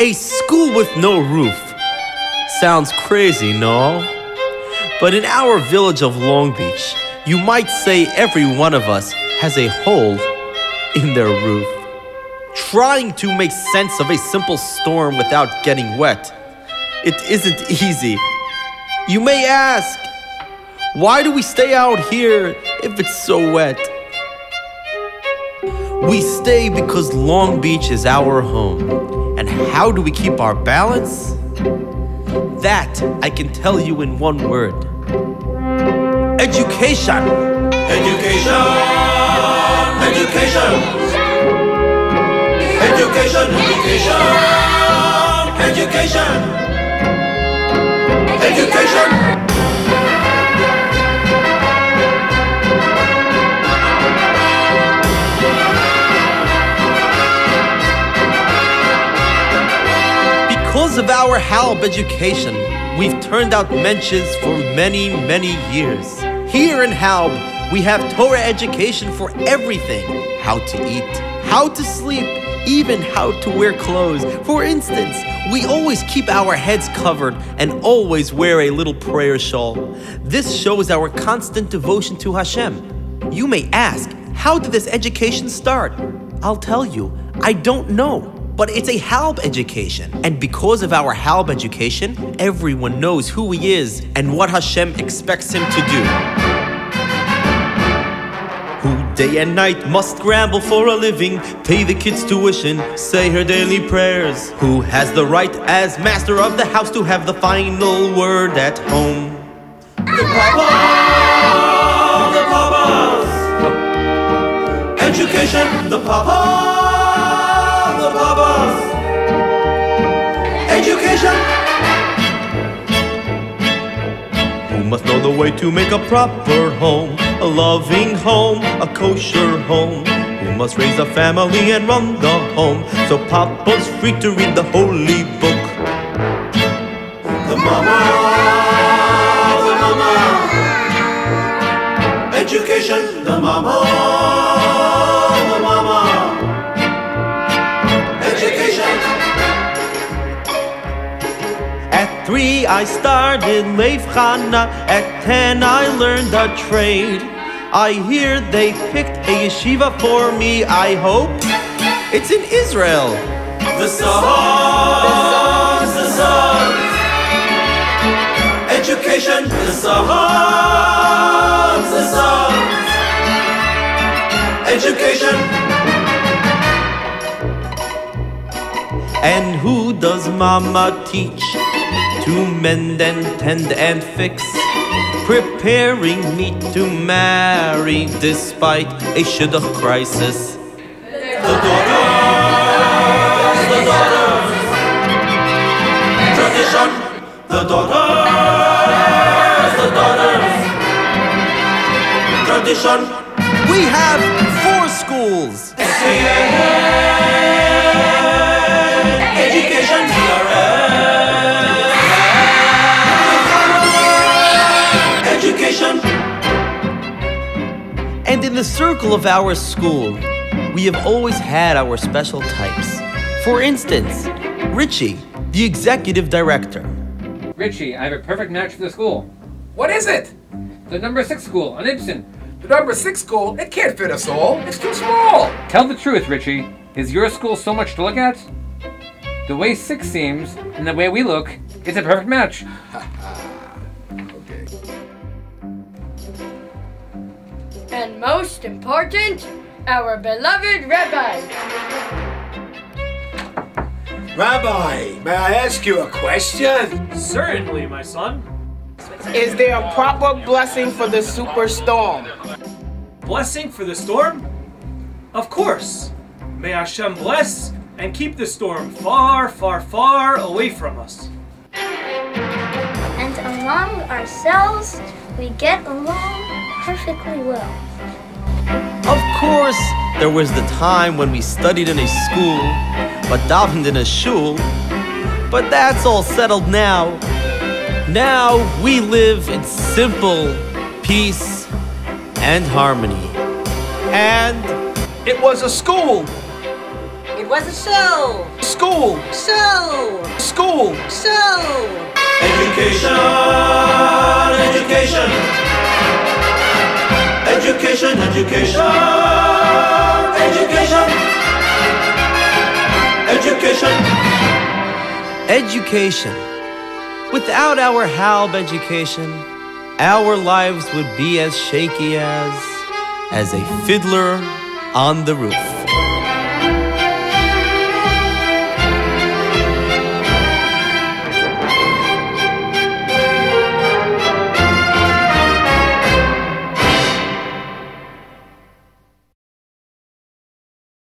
A school with no roof. Sounds crazy, no? But in our village of Long Beach, you might say every one of us has a hole in their roof. Trying to make sense of a simple storm without getting wet, it isn't easy. You may ask, why do we stay out here if it's so wet? We stay because Long Beach is our home. And how do we keep our balance? That I can tell you in one word. Education! Education! Education! Education! Education! Education! Education! Because of our Halb education, we've turned out mensches for many, many years. Here in Halb, we have Torah education for everything. How to eat, how to sleep, even how to wear clothes. For instance, we always keep our heads covered and always wear a little prayer shawl. This shows our constant devotion to Hashem. You may ask, how did this education start? I'll tell you, I don't know. But it's a Halb education. And because of our Halb education, everyone knows who he is and what Hashem expects him to do. Who day and night must scramble for a living, pay the kids' tuition, say her daily prayers. Who has the right as master of the house to have the final word at home. The papas! Education, the papas! Education. Who must know the way to make a proper home, a loving home, a kosher home. Who must raise a family and run the home, so Papa's free to read the holy book. The mama. Education, the mama. At 3 I started Leifchana, at 10 I learned a trade. I hear they picked a yeshiva for me, I hope it's in Israel. The songs, the songs. Education, the songs, the songs. Education. And who does Mama teach? To mend and tend and fix, preparing me to marry despite a shidduch crisis. The daughters, tradition. The daughters, tradition. We have 4 schools. Education, And in the circle of our school, we have always had our special types. For instance, Richie, the executive director. Richie, I have a perfect match for the school. What is it? The number 6 school on Ibsen. The number 6 school? It can't fit us all. It's too small. Tell the truth, Richie. Is your school so much to look at? The way 6 seems, and the way we look, it's a perfect match. Okay. And most important, our beloved Rabbi. Rabbi, may I ask you a question? Certainly, my son. Is there a proper blessing for the superstorm? Blessing for the storm? Of course. May Hashem bless and keep the storm far, far, far away from us. And among ourselves, we get along perfectly well. Of course, there was the time when we studied in a school, but davened in a shul. But that's all settled now. Now we live in simple peace and harmony. And it was a school. It What's a show? School. Show. School. Show. Education, education. Education, education. Education. Education. Education. Without our Halb education, our lives would be as shaky as a fiddler on the roof.